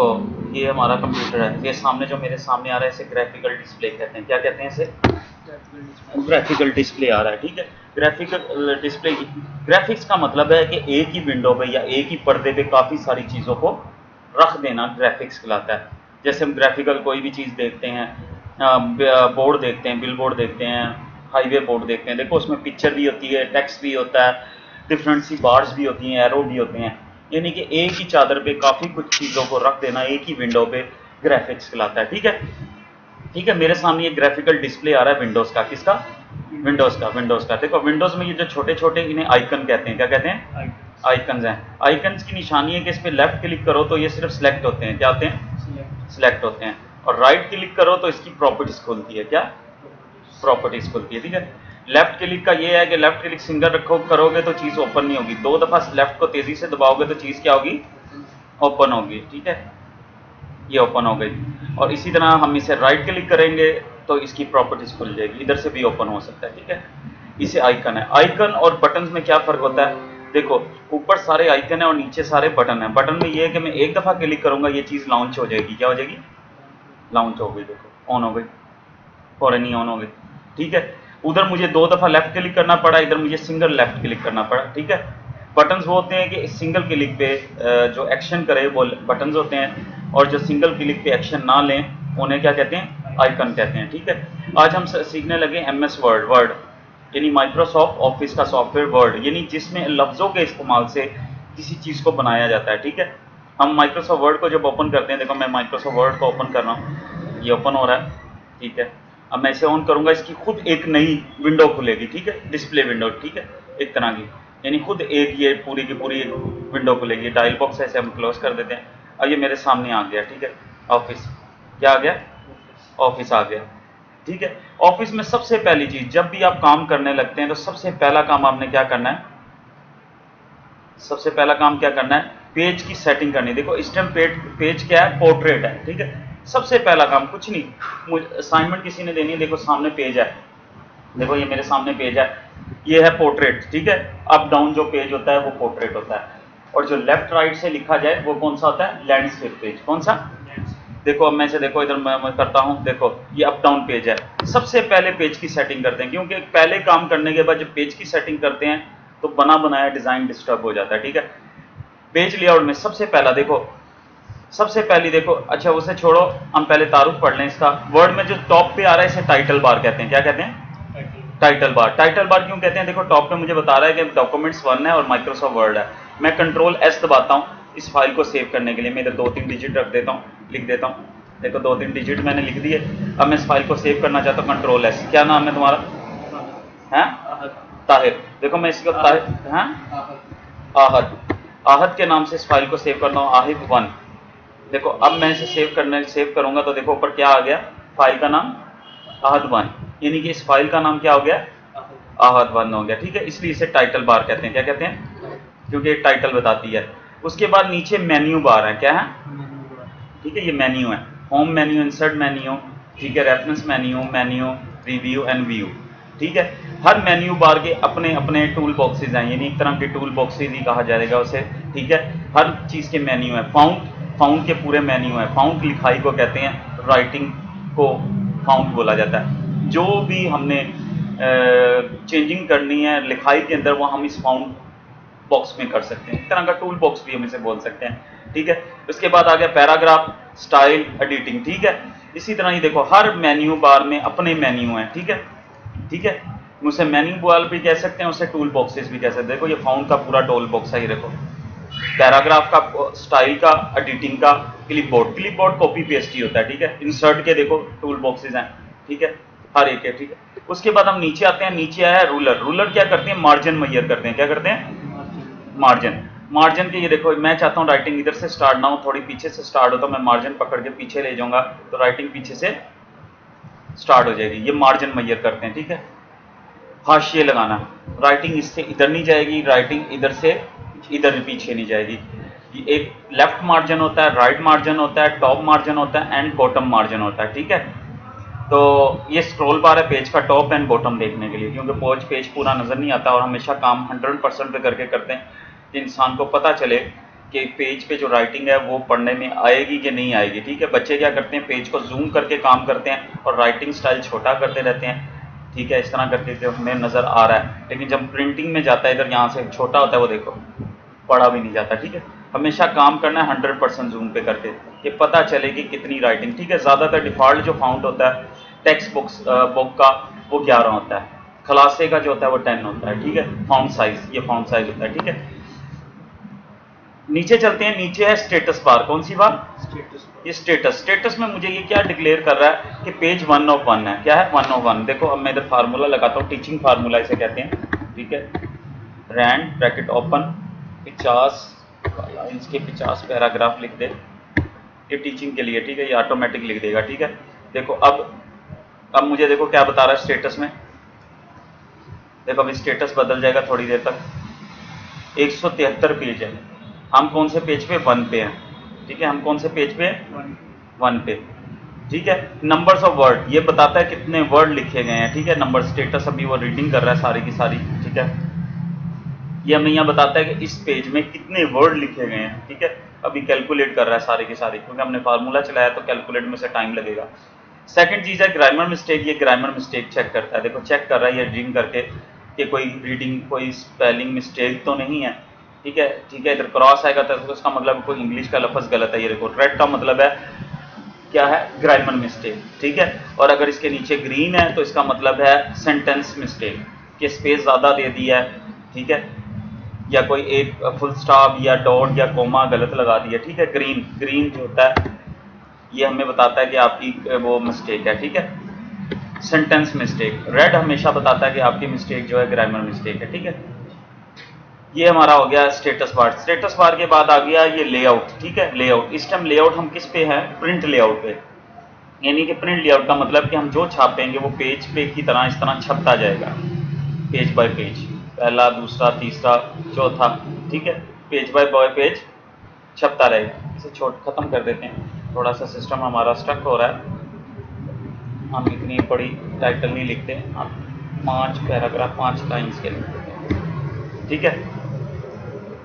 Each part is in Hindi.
देखो ये हमारा कंप्यूटर है, ये सामने जो मेरे सामने आ रहा है इसे ग्राफिकल डिस्प्ले कहते हैं। क्या कहते हैं इसे? ग्राफिकल डिस्प्ले आ रहा है, ठीक है। ग्राफिकल डिस्प्ले, ग्राफिक्स का मतलब है कि एक ही विंडो पे या एक ही पर्दे पे काफ़ी सारी चीज़ों को रख देना ग्राफिक्स कहलाता है। जैसे हम ग्राफिकल कोई भी चीज़ देखते हैं, बोर्ड देखते हैं, बिल बोर्ड देखते हैं, हाईवे बोर्ड देखते हैं, देखो उसमें पिक्चर भी होती है, टेक्स्ट भी होता है, डिफरेंट सी बार्स भी होती हैं, एरो भी होते हैं। यानी कि एक ही चादर पे काफ़ी कुछ चीज़ों को रख देना एक ही विंडो पे ग्राफिक्स कहलाता है, ठीक है। ठीक है, मेरे सामने ये ग्राफिकल डिस्प्ले आ रहा है विंडोज़ का। किसका? विंडोज़ का। देखो विंडोज़ में ये जो छोटे छोटे इन्हें आइकन कहते हैं। क्या कहते हैं? आइकन्स हैं। आइकन्स की निशानी है कि इस पर लेफ्ट क्लिक करो तो ये सिर्फ सिलेक्ट होते हैं। क्या होते हैं? सिलेक्ट होते हैं। और राइट क्लिक करो तो इसकी प्रॉपर्टीज खुलती है। क्या प्रॉपर्टीज खुलती है? ठीक है। लेफ्ट क्लिक का ये है कि लेफ्ट क्लिक सिंगल रखो करोगे तो चीज़ ओपन नहीं होगी, 2 दफ़ा लेफ्ट को तेज़ी से दबाओगे तो चीज़ क्या होगी? ओपन होगी। ठीक है, ये ओपन हो गई। और इसी तरह हम इसे राइट क्लिक करेंगे तो इसकी प्रॉपर्टीज खुल जाएगी, इधर से भी ओपन हो सकता है। ठीक है, इसे आइकन है। आइकन और बटन में क्या फ़र्क होता है? देखो ऊपर सारे आइकन है और नीचे सारे बटन है। बटन में ये है कि मैं एक दफ़ा क्लिक करूँगा ये चीज़ लॉन्च हो जाएगी। क्या हो जाएगी? लॉन्च हो गई। देखो ऑन हो गई, फौरन ही ऑन हो गई। ठीक है, उधर मुझे 2 दफ़ा लेफ्ट क्लिक करना पड़ा, इधर मुझे सिंगल लेफ्ट क्लिक करना पड़ा। ठीक है, बटन्स वो होते हैं कि सिंगल क्लिक पे जो एक्शन करे वो बटन्स होते हैं, और जो सिंगल क्लिक पे एक्शन ना लें उन्हें क्या कहते हैं? आइकन कहते हैं। ठीक है, आज हम सीखने लगे MS वर्ड। वर्ड यानी माइक्रोसॉफ्ट ऑफिस का सॉफ्टवेयर वर्ड, यानी जिसमें लफ्ज़ों के इस्तेमाल से किसी चीज़ को बनाया जाता है। ठीक है, हम माइक्रोसॉफ्ट वर्ड को जब ओपन करते हैं, देखो मैं माइक्रोसॉफ्ट वर्ड को ओपन कर रहा हूँ, ये ओपन हो रहा है। ठीक है, अब मैं इसे ऑन करूंगा, इसकी खुद एक नई विंडो खुलेगी। ठीक है, डिस्प्ले विंडो। ठीक है, एक तरह की, यानी खुद एक ये पूरी की पूरी विंडो खुलेगी। डायल बॉक्स ऐसे हम क्लोज कर देते हैं। अब ये मेरे सामने आ गया। ठीक है, ऑफिस। क्या आ गया? ऑफिस आ गया। ठीक है, ऑफिस में सबसे पहली चीज, जब भी आप काम करने लगते हैं तो सबसे पहला काम आपने क्या करना है? सबसे पहला काम क्या करना है? पेज की सेटिंग करनी है। देखो इस टाइम पेज क्या है? पोर्ट्रेट है। ठीक है, सबसे पहला काम कुछ नहीं, मुझे असाइनमेंट किसी ने देनी है। देखो सामने पेज है, देखो ये मेरे सामने पेज है, ये है पोर्ट्रेट। ठीक है, अप डाउन जो पेज होता है वो पोर्ट्रेट होता है, और जो लेफ्ट राइट से लिखा जाए वो कौन सा होता है? Landscape page. कौन सा? देखो अब मैं से देखो इधर मैं करता हूँ, देखो ये अप डाउन पेज है। सबसे पहले पेज की सेटिंग करते हैं, क्योंकि पहले काम करने के बाद जब पेज की सेटिंग करते हैं तो बना बनाया डिजाइन डिस्टर्ब हो जाता है। ठीक है, पेज लेआउट में सबसे पहला देखो, सबसे पहली देखो, अच्छा उसे छोड़ो, हम पहले तारुफ पढ़ लें इसका। वर्ड में जो टॉप पे आ रहा है इसे टाइटल बार कहते हैं। क्या कहते हैं? Title bar. टाइटल बार क्यों कहते हैं? देखो टॉप पे मुझे बता रहा है कि डॉक्यूमेंट्स 1 है और माइक्रोसॉफ्ट वर्ड है। मैं Ctrl+S दबाता हूँ इस फाइल को सेव करने के लिए। मैं इधर 2-3 डिजिट रख देता हूँ, लिख देता हूँ। देखो 2-3 डिजिट मैंने लिख दिए। अब मैं इस फाइल को सेव करना चाहता हूँ, Ctrl+S। क्या नाम है तुम्हारा? हैं? ताहिर। देखो मैं इसको ताहिर, हैं? आहद। आहद के नाम से इस फाइल को सेव करता हूँ, आहिद 1। देखो अब मैं इसे सेव करूंगा तो देखो ऊपर क्या आ गया? फाइल का नाम आहद 1, यानी कि इस फाइल का नाम क्या हो गया? आहद 1 हो गया। ठीक है, इसलिए इसे टाइटल बार कहते हैं। क्या कहते हैं? क्योंकि एक टाइटल बताती है। उसके बाद नीचे मेन्यू बार है। क्या है? ठीक है, ये मेन्यू है। होम मेन्यू, इंसर्ट मेन्यू, ठीक है, reference menu, menu, review and view. ठीक है, हर मेन्यू बार के अपने अपने टूल बॉक्सेज हैं, यानी एक तरह के टूल बॉक्सेज ही कहा जाएगा उसे। ठीक है, हर चीज़ के मेन्यू है। फाउंट के पूरे मेन्यू है। फाउंट लिखाई को कहते हैं, राइटिंग को फाउंट बोला जाता है। जो भी हमने चेंजिंग करनी है लिखाई के अंदर वो हम इस फाउंट बॉक्स में कर सकते हैं, एक तरह का टूल बॉक्स भी हम इसे बोल सकते हैं। ठीक है, उसके बाद आ गया पैराग्राफ, स्टाइल, एडिटिंग। ठीक है, इसी तरह ही देखो हर मेन्यू बार में अपने मेन्यू हैं। ठीक है, ठीक है, उसे मेन्यू बार भी कह सकते हैं, उसे टूल बॉक्सेस भी कह सकते हैं। देखो ये फाउंट का पूरा टूल बॉक्स है, ये देखो पैराग्राफ का, स्टाइल का, एडिटिंग का, क्लिपबोर्ड कॉपी पेस्ट ही होता है। ठीक है, इंसर्ट के देखो टूल बॉक्सेस हैं। ठीक है, हर एक है। ठीक है, उसके बाद हम नीचे आते हैं। नीचे आया रूलर। रूलर क्या करते हैं? मार्जिन मेजर करते हैं। क्या करते हैं? मार्जिन के, ये देखो मैं चाहता हूँ राइटिंग इधर से स्टार्ट ना हो, थोड़ी पीछे से स्टार्ट हो, तो मैं मार्जिन पकड़ के पीछे ले जाऊंगा तो राइटिंग पीछे से स्टार्ट हो जाएगी। ये मार्जिन मेजर करते हैं। ठीक है, हाशिए लगाना, राइटिंग इससे इधर नहीं जाएगी, राइटिंग इधर से इधर पीछे नहीं जाएगी। ये एक लेफ्ट मार्जिन होता है, राइट मार्जिन होता है, टॉप मार्जिन होता है एंड बॉटम मार्जिन होता है। ठीक है, तो ये स्क्रॉल बार है पेज का टॉप एंड बॉटम देखने के लिए, क्योंकि पेज पूरा नज़र नहीं आता और हमेशा काम 100% पे करके करते हैं कि इंसान को पता चले कि पेज पे जो राइटिंग है वो पढ़ने में आएगी कि नहीं आएगी। ठीक है, बच्चे क्या करते हैं, पेज को जूम करके काम करते हैं और राइटिंग स्टाइल छोटा करते रहते हैं। ठीक है, इस तरह करके जो हमें नज़र आ रहा है, लेकिन जब प्रिंटिंग में जाता है इधर यहाँ से छोटा होता है, वो देखो पढ़ा भी नहीं जाता। ठीक है, हमेशा काम करना है 100% जूम पे करके, ये पता चले कि कितनी राइटिंग। ठीक है, ज़्यादातर डिफ़ॉल्ट जो फाउंट होता है टेक्स्ट बुक का वो 11 होता है, खलासे का जो होता है वो 10 होता है। ठीक है, फाउंट साइज, ये फाउंट साइज होता है। ठीक है, नीचे चलते हैं, नीचे है स्टेटस बार। कौन सी बार? ये स्टेटस में मुझे ये क्या डिक्लेयर कर रहा है कि पेज 1 ऑफ 1 है। क्या है? 1 ऑफ 1। देखो अब मैं इधर फार्मूला लगाता हूँ, टीचिंग फार्मूला इसे कहते हैं। ठीक है, रैंड ब्रैकेट ओपन 50 इसके 50 पैराग्राफ लिख दे, ये टीचिंग के लिए। ठीक है, ये ऑटोमेटिक लिख देगा। ठीक है, देखो अब मुझे देखो क्या बता रहा है स्टेटस में। देखो अभी स्टेटस बदल जाएगा थोड़ी देर तक। 173 पेज है, हम कौन से पेज पे? 1 पे हैं। ठीक है, हम कौन से पेज पे? 1 पे। ठीक है, नंबर्स ऑफ वर्ड ये बताता है कितने वर्ड लिखे गए हैं। ठीक है, नंबर स्टेटस अभी वो रीडिंग कर रहा है सारी की सारी। ठीक है, ये हमें यहाँ बताता है कि इस पेज में कितने वर्ड लिखे गए हैं। ठीक है, अभी कैलकुलेट कर रहा है सारी की सारी, क्योंकि हमने फार्मूला चलाया तो कैलकुलेट में से टाइम लगेगा। सेकंड चीज़ है ग्रामर मिस्टेक, ये ग्रामर मिस्टेक चेक करता है। देखो चेक कर रहा है ये रीडिंग करके कि कोई रीडिंग कोई स्पेलिंग मिस्टेक तो नहीं है। ठीक है, ठीक है, इधर क्रॉस आएगा तो उसका मतलब कोई इंग्लिश का लफ्ज़ गलत है। ये देखो रेड का मतलब है क्या है? Grammar mistake. ठीक है, और अगर इसके नीचे ग्रीन है तो इसका मतलब है सेंटेंस मिस्टेक, कि स्पेस ज़्यादा दे दिया है। ठीक है, या कोई एक फुल स्टॉप या डॉट या कोमा गलत लगा दिया। ठीक है, ग्रीन जो होता है ये हमें बताता है कि आपकी वो मिस्टेक है। ठीक है, सेंटेंस मिस्टेक। रेड हमेशा बताता है कि आपकी मिस्टेक जो है ग्रामर मिस्टेक है। ठीक है, ये हमारा हो गया स्टेटस बार। स्टेटस बार के बाद आ गया ये लेआउट। ठीक है, लेआउट। इस टाइम लेआउट हम किस पे हैं? प्रिंट लेआउट पे। यानी कि प्रिंट लेआउट का मतलब कि हम जो छापेंगे वो पेज पे की तरह इस तरह छपता जाएगा, पेज बाय पेज, पहला दूसरा तीसरा चौथा। ठीक है, पेज बाय पेज छपता रहेगा। इसे खत्म कर देते हैं, थोड़ा सा सिस्टम हमारा स्टक हो रहा है। हम इतनी बड़ी टाइटल नहीं लिखते, हम 5 पैराग्राफ 5 लाइन्स के लिखते हैं। ठीक है,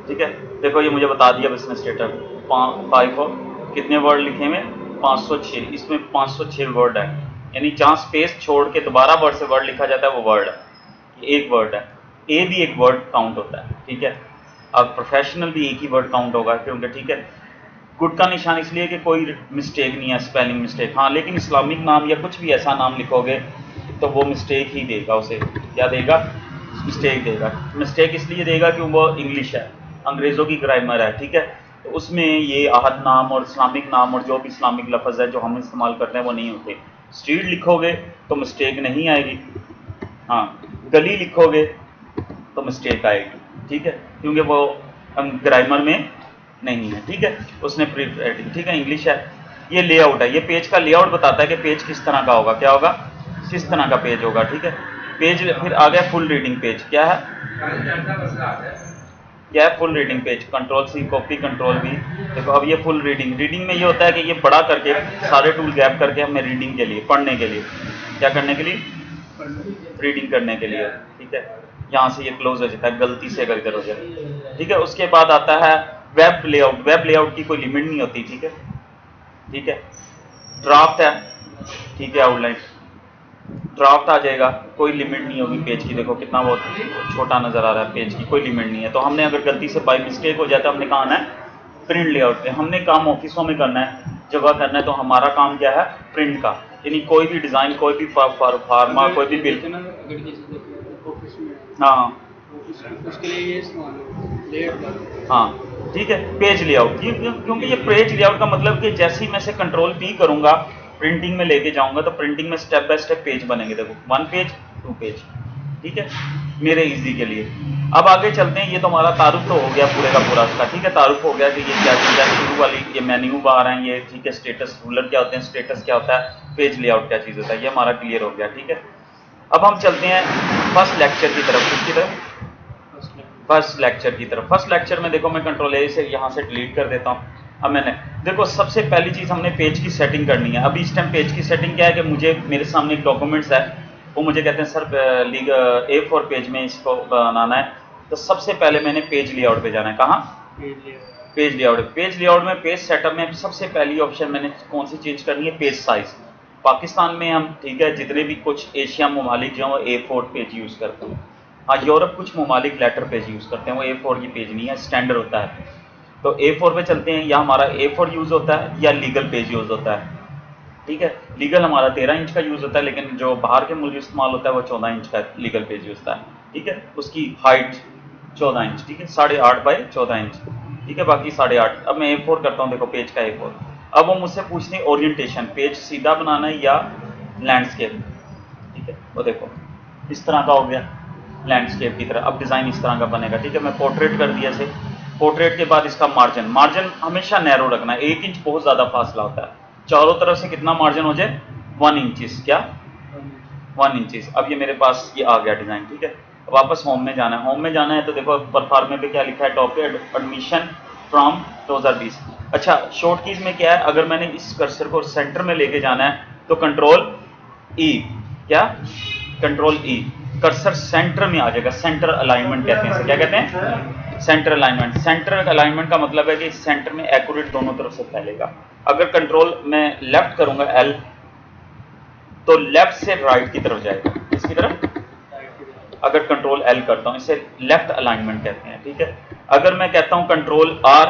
ठीक है, देखो ये मुझे बता दिया बिजनेस स्टेटस 5 और कितने वर्ड लिखे हुए? 506। इसमें 506 वर्ड है, यानी जहाँ स्पेस छोड़ के दोबारा वर्ड से वर्ड लिखा जाता है वो वर्ड है, ये एक वर्ड है। ए भी एक वर्ड काउंट होता है। ठीक है, अब प्रोफेशनल भी एक ही वर्ड काउंट होगा क्योंकि ठीक है, गुड का निशान इसलिए कि कोई मिस्टेक नहीं है, स्पेलिंग मिस्टेक। हाँ, लेकिन इस्लामिक नाम या कुछ भी ऐसा नाम लिखोगे तो वो मिस्टेक ही देगा, उसे क्या देगा? मिस्टेक देगा। मिस्टेक इसलिए देगा कि वो इंग्लिश है, अंग्रेज़ों की ग्रामर है। ठीक है, तो उसमें ये आहद नाम और इस्लामिक नाम और जो भी इस्लामिक लफ्ज़ है जो हम इस्तेमाल करते हैं वो नहीं होते। स्ट्रीट लिखोगे तो मिस्टेक नहीं आएगी, हाँ गली लिखोगे तो मिस्टेक आएगी। ठीक है, क्योंकि वो ग्रामर में नहीं है। ठीक है, उसने प्रीफ राइटिंग। ठीक है, इंग्लिश है। ये लेआउट है, ये पेज का लेआउट बताता है कि पेज किस तरह का होगा। क्या होगा? किस तरह का पेज होगा। ठीक है, पेज फिर आ गया फुल रीडिंग पेज। क्या है? क्या है? Full reading page. Control C copy, control V. देखो अब ये फुल रीडिंग में ये होता है कि ये बड़ा करके सारे टूल गैप करके हमें रीडिंग के लिए, पढ़ने के लिए, क्या करने के लिए? रीडिंग करने के लिए। ठीक है, यहाँ से ये क्लोज हो जाता है गलती से अगर इधर हो जाए। ठीक है, उसके बाद आता है वेब लेआउट। वेब लेआउट की कोई लिमिट नहीं होती। ठीक है, ठीक है, ड्राफ्ट है। ठीक है, आउटलाइन ड्राफ्ट आ जाएगा, कोई लिमिट नहीं होगी पेज की। देखो कितना बहुत छोटा नज़र आ रहा है, पेज की कोई लिमिट नहीं है। तो हमने अगर गलती से बाई मिस्टेक हो जाता है, हमने कहा आना है प्रिंट लेआउट पे। हमने काम ऑफिसों में करना है, जगह करना है, तो हमारा काम क्या है? प्रिंट का। यानी कोई भी डिज़ाइन, कोई भी फार्मा, कोई भी बिल। हाँ, उसके लिए ये इस्तेमाल। हाँ, ठीक है, पेज लेआउट। क्योंकि ये पेज लेआउट का मतलब कि जैसे ही मैं से कंट्रोल पी करूंगा, प्रिंटिंग में लेके जाऊंगा तो प्रिंटिंग में स्टेप बाय स्टेप पेज बनेंगे। देखो 1 पेज 2 पेज। ठीक है, मेरे इजी के लिए। अब आगे चलते हैं। ये तो हमारा तारुफ तो हो गया पूरे का पूरा इसका। ठीक है, तारुफ हो गया कि ये क्या चीज़ है। शुरू वाली ये मेन्यू बार है ये। ठीक है, स्टेटस रूलर क्या होते हैं, स्टेटस क्या होता है, पेज लेआउट क्या चीज़ होता है, ये हमारा क्लियर हो गया। ठीक है, अब हम चलते हैं फर्स्ट लेक्चर की तरफ। किसकी तरफ? फर्स्ट लेक्चर की तरफ। फर्स्ट लेक्चर में देखो मैं कंट्रोल ए से यहाँ से डिलीट कर देता हूँ। अब मैंने देखो सबसे पहली चीज़ हमने पेज की सेटिंग करनी है। अभी इस टाइम पेज की सेटिंग क्या है कि मुझे मेरे सामने एक डॉक्यूमेंट्स है, वो मुझे कहते हैं सर लीग A4 पेज में इसको बनाना है। तो सबसे पहले मैंने पेज लेआउट पे जाना है। कहाँ? पेज लेआउट में पेज सेटअप में सबसे पहली ऑप्शन मैंने कौन सी चेंज करनी है, पेज साइज। पाकिस्तान में हम ठीक है जितने भी कुछ एशिया ममालिक जो है A4 पेज यूज़ करते हैं। हाँ यूरोप कुछ ममालिक लेटर पेज यूज़ करते हैं, वो A4 की पेज नहीं है, स्टैंडर्ड होता है। तो A4 पे चलते हैं, या हमारा A4 यूज़ होता है या लीगल पेज यूज़ होता है। ठीक है, लीगल हमारा 13 इंच का यूज़ होता है, लेकिन जो बाहर के मुल्क इस्तेमाल होता है वो 14 इंच का लीगल पेज यूज़ होता है। ठीक है, उसकी हाइट 14 इंच, ठीक है, 8.5 बाई 14 इंच, ठीक है, बाकी 8.5। अब मैं A4 करता हूँ, देखो पेज का A4। अब वो मुझसे पूछते हैं ओरिएंटेशन, पेज सीधा बनाना है या लैंडस्केप। ठीक है, वो देखो इस तरह का हो गया लैंडस्केप की तरह। अब डिज़ाइन इस तरह का बनेगा। ठीक है, मैं पोर्ट्रेट कर दिया इसे। पोर्ट्रेट के बाद इसका मार्जिन हमेशा नैरो रखना है, 1 इंच बहुत ज़्यादा फासला होता है। चारों तरफ से कितना मार्जिन हो जाए, 1 इंचेस, क्या 1 इंचेस। अब ये मेरे पास ये आ गया डिज़ाइन। ठीक है, वापस होम में जाना है। होम में जाना है तो देखो परफॉर्मे पे क्या लिखा है, टॉप पे एडमिशन फ्रॉम 2020। अच्छा, शॉर्ट कीज में क्या है, अगर मैंने इस कर्सर को सेंटर में लेके जाना है तो कंट्रोल ई, क्या कंट्रोल ई, कर्सर सेंटर में आ जाएगा। सेंटर अलाइनमेंट कहते हैं इसे, क्या कहते हैं, सेंटर अलाइनमेंट। सेंटर अलाइनमेंट का मतलब है कि सेंटर में एक्यूरेट दोनों तरफ से फैलेगा। अगर कंट्रोल मैं लेफ्ट करूंगा L तो लेफ्ट से राइट की तरफ जाएगा, किसकी तरफ, अगर कंट्रोल L करता हूं इसे लेफ्ट अलाइनमेंट कहते हैं। ठीक है, अगर मैं कहता हूं कंट्रोल R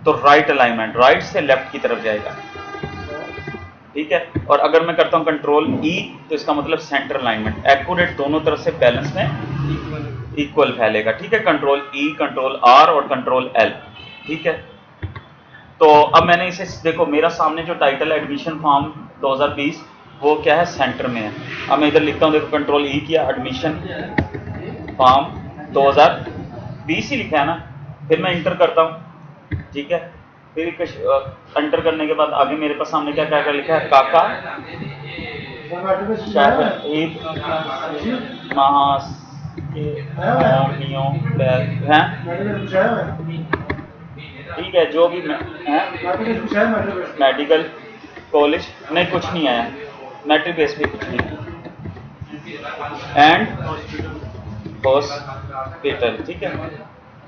तो राइट अलाइनमेंट, राइट से लेफ्ट की तरफ जाएगा। ठीक है, और अगर मैं करता हूं कंट्रोल E तो इसका मतलब सेंटर अलाइनमेंट, एक्यूरेट दोनों तरफ से बैलेंस में इक्वल फैलेगा। ठीक है, कंट्रोल E, कंट्रोल R और कंट्रोल L। ठीक है, तो अब मैंने इसे देखो, मेरा सामने जो टाइटल है एडमिशन फॉर्म 2020 वो क्या है, सेंटर में है। अब मैं इधर लिखता हूँ, देखो कंट्रोल E किया, एडमिशन फॉर्म 2020 ही लिखा है ना, फिर मैं इंटर करता हूँ। ठीक है, फिर एंटर करने के बाद आगे मेरे पास सामने क्या क्या लिखा है, काका शाहिद ठीक है, जो भी मेडिकल कॉलेज नहीं, कुछ नहीं आया, मैट्रिक बेस पे कुछ नहीं, एंड हॉस्पिटल। ठीक है,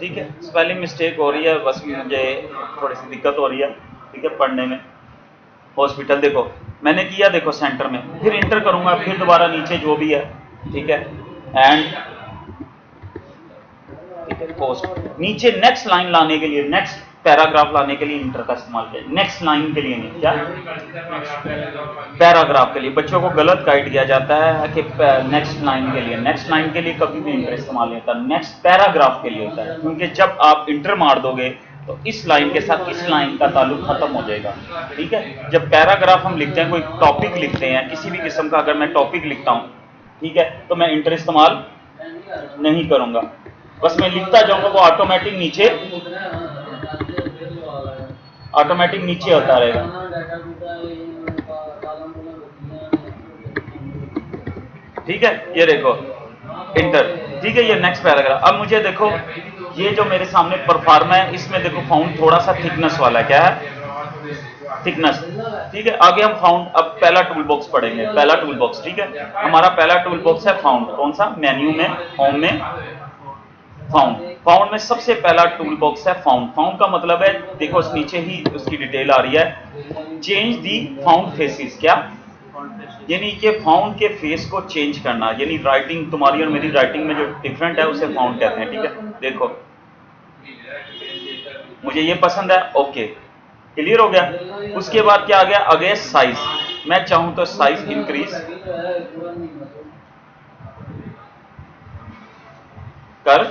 ठीक है, स्पेलिंग मिस्टेक हो रही है, बस मुझे थोड़ी सी दिक्कत हो रही है। ठीक है, पढ़ने में। हॉस्पिटल देखो मैंने किया, देखो सेंटर में, फिर इंटर करूंगा, फिर दोबारा नीचे जो भी है। ठीक है, एंड ठीक है, पोस्ट नीचे नेक्स्ट लाइन लाने के लिए, नेक्स्ट पैराग्राफ लाने के लिए इंटर का इस्तेमाल किया। नेक्स्ट लाइन के लिए नहीं, क्या पैराग्राफ के लिए। बच्चों को गलत गाइड किया जाता है कि नेक्स्ट लाइन के लिए, नेक्स्ट लाइन के लिए कभी भी इंटर इस्तेमाल नहीं होता, नेक्स्ट पैराग्राफ के लिए होता है। क्योंकि जब आप इंटर मार दोगे तो इस लाइन के साथ इस लाइन का ताल्लुक खत्म हो जाएगा। ठीक है, जब पैराग्राफ हम लिखते हैं, कोई टॉपिक लिखते हैं किसी भी किस्म का, अगर मैं टॉपिक लिखता हूँ, ठीक है, तो मैं इंटर इस्तेमाल नहीं करूंगा, बस मैं लिखता जाऊंगा, वो ऑटोमेटिक नीचे होता रहेगा। ठीक है, ये देखो इंटर। ठीक है, ये नेक्स्ट पैराग्राफ। अब मुझे देखो ये जो मेरे सामने परफॉर्मा है, इसमें देखो फाउंड थोड़ा सा थिकनेस वाला है, क्या है, थिकनेस। ठीक है, आगे हम फाउंड, अब पहला टूल बॉक्स पढ़ेंगे। पहला टूल बॉक्स, ठीक है, हमारा पहला टूल बॉक्स है फाउंड। कौन सा, मेन्यू में, होम में, फाउंड। फाउंड में सबसे पहला टूल बॉक्स है फाउंड। फाउंड का मतलब है, देखो उस नीचे ही उसकी डिटेल आ रही है, चेंज दी फाउंड फेसिस, क्या, यानी कि फाउंड के फेस को चेंज करना, यानी राइटिंग तुम्हारी और मेरी राइटिंग में जो डिफरेंट है उसे फाउंड कहते हैं। ठीक है, देखो मुझे ये पसंद है, ओके, क्लियर हो गया। उसके बाद क्या आ गया, आगे साइज। मैं चाहूं तो साइज इंक्रीज कर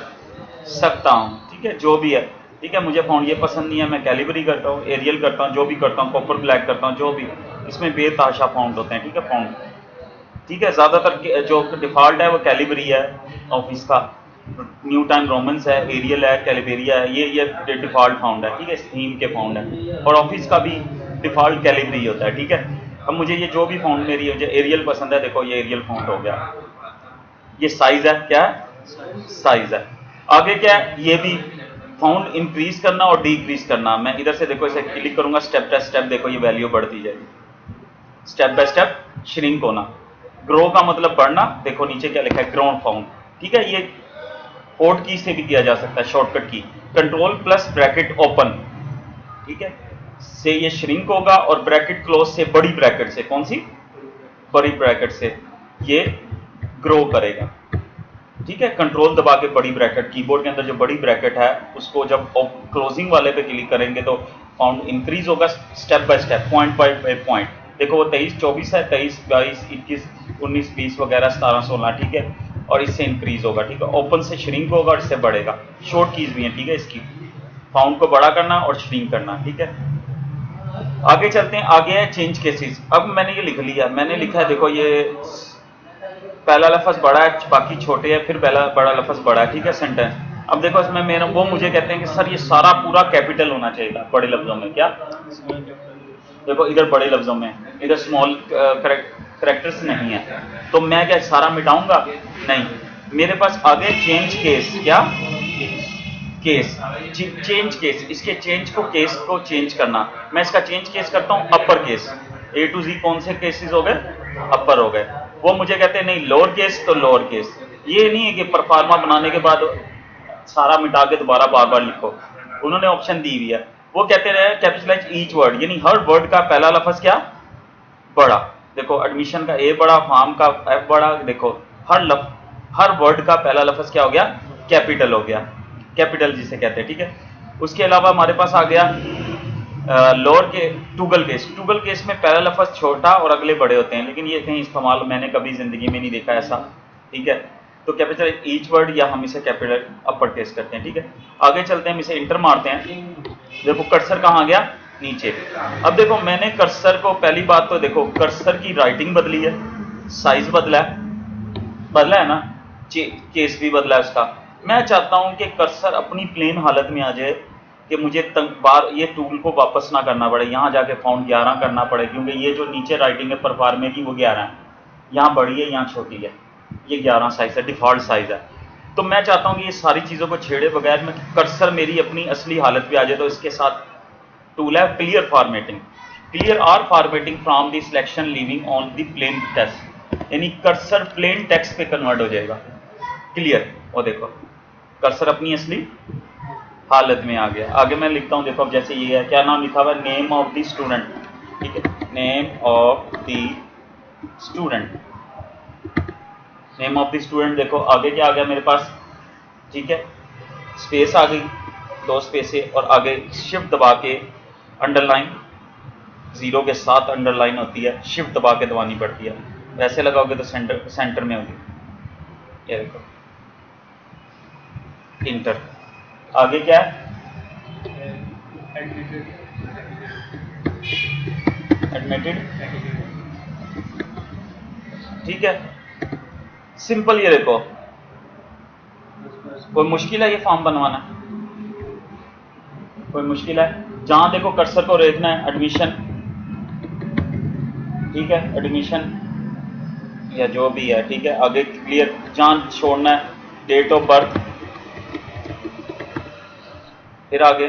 सकता हूं। ठीक है, जो भी है। ठीक है, मुझे फाउंड ये पसंद नहीं है, मैं कैलिबरी करता हूँ, एरियल करता हूँ, जो भी करता हूँ, कॉपर ब्लैक करता हूँ, जो भी, इसमें बेतहाशा फाउंड होते हैं। ठीक है, फाउंड, ठीक है, ज़्यादातर जो डिफ़ॉल्ट है वो कैलिबरी है ऑफिस का, न्यू टाइम रोमन्स है, एरियल है, कैलिबेरिया है, ये डिफ़ॉल्ट फाउंड है। ठीक है, थीम के फाउंड है, और ऑफिस का भी डिफ़ॉल्ट कैलिबरी होता है। ठीक है, अब मुझे ये जो भी फाउंड मेरी मुझे एरियल पसंद है, देखो ये एरियल फाउंड हो गया। ये साइज है, क्या साइज है। आगे क्या है, ये भी फाउंड इंक्रीज करना और डिक्रीज करना। मैं इधर से देखो इसे क्लिक करूंगा, स्टेप बाय स्टेप देखो ये वैल्यू बढ़ती जाएगी, स्टेप बाय स्टेप श्रिंक होना। ग्रो का मतलब बढ़ना, देखो नीचे क्या लिखा है, ग्रोन फाउंड। ठीक है, ये पोर्ट की से भी किया जा सकता है, शॉर्टकट की, कंट्रोल प्लस ब्रैकेट ओपन, ठीक है, से ये श्रिंक होगा और ब्रैकेट क्लोज से बड़ी ब्रैकेट से, कौन सी बड़ी ब्रैकेट से ये ग्रो करेगा। ठीक है, कंट्रोल दबा के बड़ी ब्रैकेट, कीबोर्ड के अंदर जो बड़ी ब्रैकेट है उसको जब क्लोजिंग वाले पे क्लिक करेंगे तो फाउंड इंक्रीज होगा step by step, point by point. देखो वो 23 24 है, 23 22 21 19 20 वगैरह 17 16, ठीक है, और इससे इंक्रीज होगा। ठीक है, ओपन से श्रिंक होगा और इससे बढ़ेगा। शॉर्ट कीज भी है, ठीक है, इसकी फाउंड को बड़ा करना और श्रिंक करना। ठीक है, आगे चलते हैं। आगे है चेंज केसेस। अब मैंने ये लिख लिया, मैंने लिखा है, देखो ये पहला लफ्ज बड़ा है बाकी छोटे है, फिर पहला बड़ा लफ्ज बड़ा है। ठीक है, सेंटेंस। अब देखो इसमें मेरा वो मुझे कहते हैं कि सर ये सारा पूरा कैपिटल होना चाहिए बड़े लफ्जों में। क्या देखो इधर बड़े लफ्जों में, इधर स्मॉल करेक्टर्स नहीं है, तो मैं क्या सारा मिटाऊंगा? नहीं, मेरे पास आगे चेंज केस। क्या केस? Change case. इसके चेंज को, केस को चेंज करना, मैं इसका चेंज केस करता हूं upper case. A to Z कौन से केसेस हो गए? अपर हो गए। वो मुझे कहते हैं नहीं लोअर केस तो लोअर केस। ये नहीं है कि परफॉर्मा बनाने के बाद सारा मिटा के दोबारा बार बार लिखो, उन्होंने ऑप्शन दी हुई है। वो कहते रहे कैपिटलाइज ईच वर्ड, यानी हर वर्ड का पहला लफ्ज क्या बड़ा। देखो एडमिशन का ए बड़ा, फार्म का एफ बड़ा। देखो हर वर्ड का पहला लफ्ज क्या हो गया? कैपिटल हो गया, कैपिटल जिसे कहते हैं। ठीक है, उसके अलावा हमारे पास आ गया लोअर के टूगल केस। टूगल केस में पहला लफ्ज छोटा और अगले बड़े होते हैं, लेकिन ये कहीं इस्तेमाल मैंने कभी जिंदगी में नहीं देखा ऐसा। ठीक है, तो कैपिटल ईच वर्ड या हम इसे कैपिटल अपर केस करते हैं। ठीक है, आगे चलते हैं, हम इसे इंटर मारते हैं। देखो कर्सर कहाँ गया? नीचे। अब देखो मैंने कर्सर को, पहली बात तो देखो कर्सर की राइटिंग बदली है, साइज बदला है ना, केस भी बदला है उसका। मैं चाहता हूं कि कर्सर अपनी प्लेन हालत में आ जाए, कि मुझे बार ये टूल को वापस ना करना पड़े, यहाँ जाके फाउंड 11 करना पड़े, क्योंकि ये जो नीचे राइटिंग है परफॉर्मे की वो 11 है, यहाँ बड़ी है यहाँ छोटी है, ये 11 साइज है, डिफॉल्ट साइज है। तो मैं चाहता हूँ कि ये सारी चीज़ों को छेड़े बगैर में कर्सर मेरी अपनी असली हालत पे आ जाए। तो इसके साथ टूल है clear formatting. Clear or formatting from the selection living on the plain text, यानी कर्सर प्लेन टेक्स्ट पे कन्वर्ट हो जाएगा। क्लियर, और देखो कर्सर अपनी असली हालत में आ गया। आगे मैं लिखता हूँ, देखो अब जैसे ये है, क्या नाम लिखा हुआ है? Name of the student. ठीक है, name of the student, name of the student. देखो आगे क्या आ गया मेरे पास? ठीक है, स्पेस आ गई, 2 स्पेस है, और आगे शिफ्ट दबा के अंडरलाइन, 0 के साथ अंडरलाइन होती है, शिफ्ट दबा के दबानी पड़ती है। वैसे लगाओगे तो सेंटर में होगी। ये देखो इंटर। आगे क्या है? एडमिटेड। ठीक है, सिंपल। ये देखो कोई मुश्किल है ये फॉर्म बनवाना? कोई मुश्किल है? जहां देखो कर्सर को देखना है एडमिशन, ठीक है, एडमिशन या जो भी है। ठीक है, आगे क्लियर, जहां छोड़ना है डेट ऑफ बर्थ, फिर आगे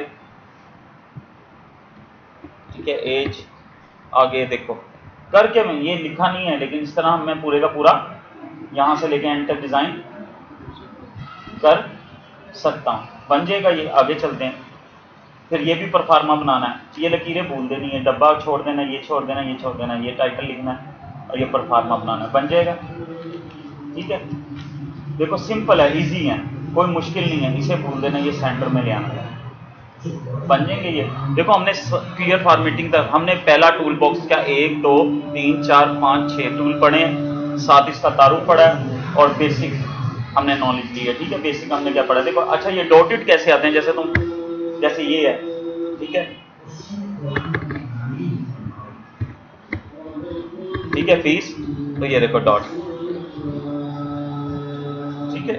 ठीक है एज। आगे देखो करके मैं ये लिखा नहीं है, लेकिन इस तरह मैं पूरे का पूरा यहां से लेके एंड तक डिजाइन कर सकता हूं, बन जाएगा ये। आगे चलते हैं, फिर ये भी परफॉर्मा बनाना है, ये लकीरें भूल देनी है, डब्बा छोड़ देना, ये छोड़ देना, ये छोड़ देना, ये टाइटल लिखना है और ये परफॉर्मा बनाना है, बन जाएगा। ठीक है, देखो सिंपल है, इजी है, कोई मुश्किल नहीं है, इसे भूल देना, ये सेंटर में ले आना है, बन जाएंगे ये। देखो हमने क्लियर फॉर्मेटिंग तक हमने पहला टूल बॉक्स का 1 2 3 4 5 6 टूल पढ़े, साथ इसका तारुफ पढ़ा है और बेसिक हमने नॉलेज ली है। ठीक है, बेसिक हमने क्या पढ़ा? देखो अच्छा ये डॉटेड कैसे आते हैं? जैसे ये है, ठीक है, ठीक है, फीस, तो ये देखो डॉट, ठीक है,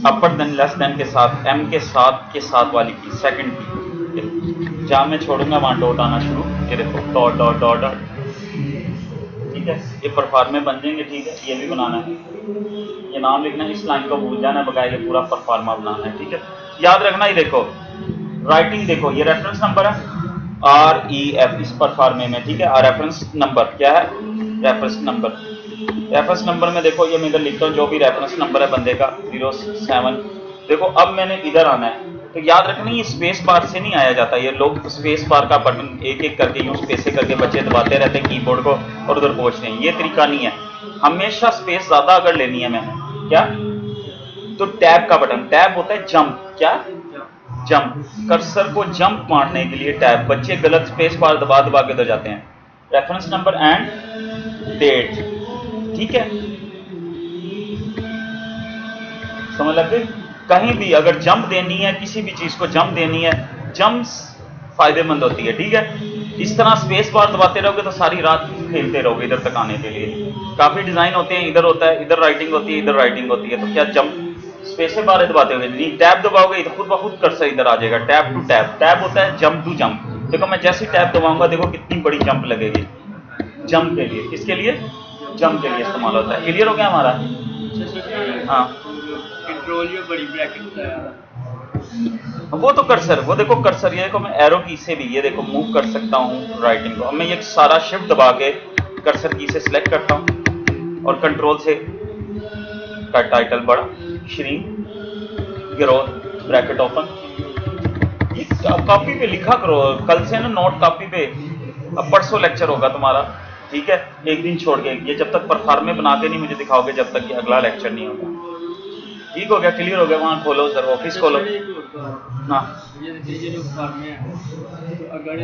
अपर देन लेस देन के साथ, एम के साथ वाली की सेकंड की, जहां मैं छोड़ूंगा वहां डॉट आना शुरू, ये देखो डॉट डॉट डॉट डॉट। ठीक है, ये परफॉर्मे बन जाएंगे। ठीक है, ये भी बनाना है, ये नाम लिखना है, इस लाइन को भूल जाना है, बगैर ये पूरा परफॉर्मा बनाना है। ठीक है, याद रखना ही। देखो राइटिंग देखो, ये रेफरेंस नंबर है REF इस परफॉर्मे में। ठीक है, और रेफरेंस नंबर क्या है? Reference number. रेफरेंस नंबर में देखो ये मैं इधर लिखता हूँ जो भी रेफरेंस नंबर है बंदे का 07। देखो अब मैंने इधर आना है, तो याद रखना ये स्पेस बार से नहीं आया जाता, ये लोग स्पेस बार का बटन एक एक करके यूं स्पेस करके बच्चे दबाते रहते हैं कीबोर्ड को और उधर पहुंचते हैं, ये तरीका नहीं है। हमेशा स्पेस ज्यादा अगर लेनी है मैंने क्या, तो टैब का बटन, टैब होता है जंप, क्या जंप, कर्सर को जंप मारने के लिए टैब, बच्चे गलत स्पेस बार दबा दबा के उधर जाते हैं। रेफरेंस नंबर एंड डेट, ठीक है, समझ लग गई। कहीं भी अगर जंप देनी है, किसी भी चीज को जंप देनी है, जंप्स फायदेमंद होती है, ठीक है। इस तरह स्पेस बार दबाते रहोगे तो सारी रात खेलते रहोगे इधर तक आने के लिए। काफी डिजाइन होते हैं, इधर होता है, इधर राइटिंग होती है, इधर राइटिंग होती है, तो क्या जंप स्पेस से बार दबाते हुए नहीं, टैब दबाओगे तो खुद ब खुद कर्सर इधर आ जाएगा, टैब टू टैब, टैब होता है जंप टू जंप। देखो मैं जैसे ही टैब दबाऊंगा देखो कितनी बड़ी जंप लगेगी, जंप के लिए, किसके लिए, जंप के लिए इस्तेमाल होता है। क्लियर हो गया हमारा, हाँ। कंट्रोल में बड़ी ब्रैकेट बताया, वो तो कर्सर, वो देखो कर्सर, ये देखो मैं एरो की से भी ये देखो मूव कर सकता हूँ राइटिंग को। अब मैं ये सारा शिफ्ट दबा के कर्सर की से सिलेक्ट करता हूँ और कंट्रोल से का टाइटल बड़ा, श्रिंक, ग्रोथ, ब्रैकेट ओपन। ये कॉपी पे लिखा करो, कल से ना नोट कॉपी पे, अब परसों लेक्चर होगा तुम्हारा, ठीक है, एक दिन छोड़ के, ये जब तक परफॉर्मे बना के नहीं मुझे दिखाओगे जब तक ये अगला लेक्चर नहीं होगा। ठीक हो गया, क्लियर हो गया। वहाँ खोलो सर, ऑफिस खोलो ना, ये जो फॉर्म है अगर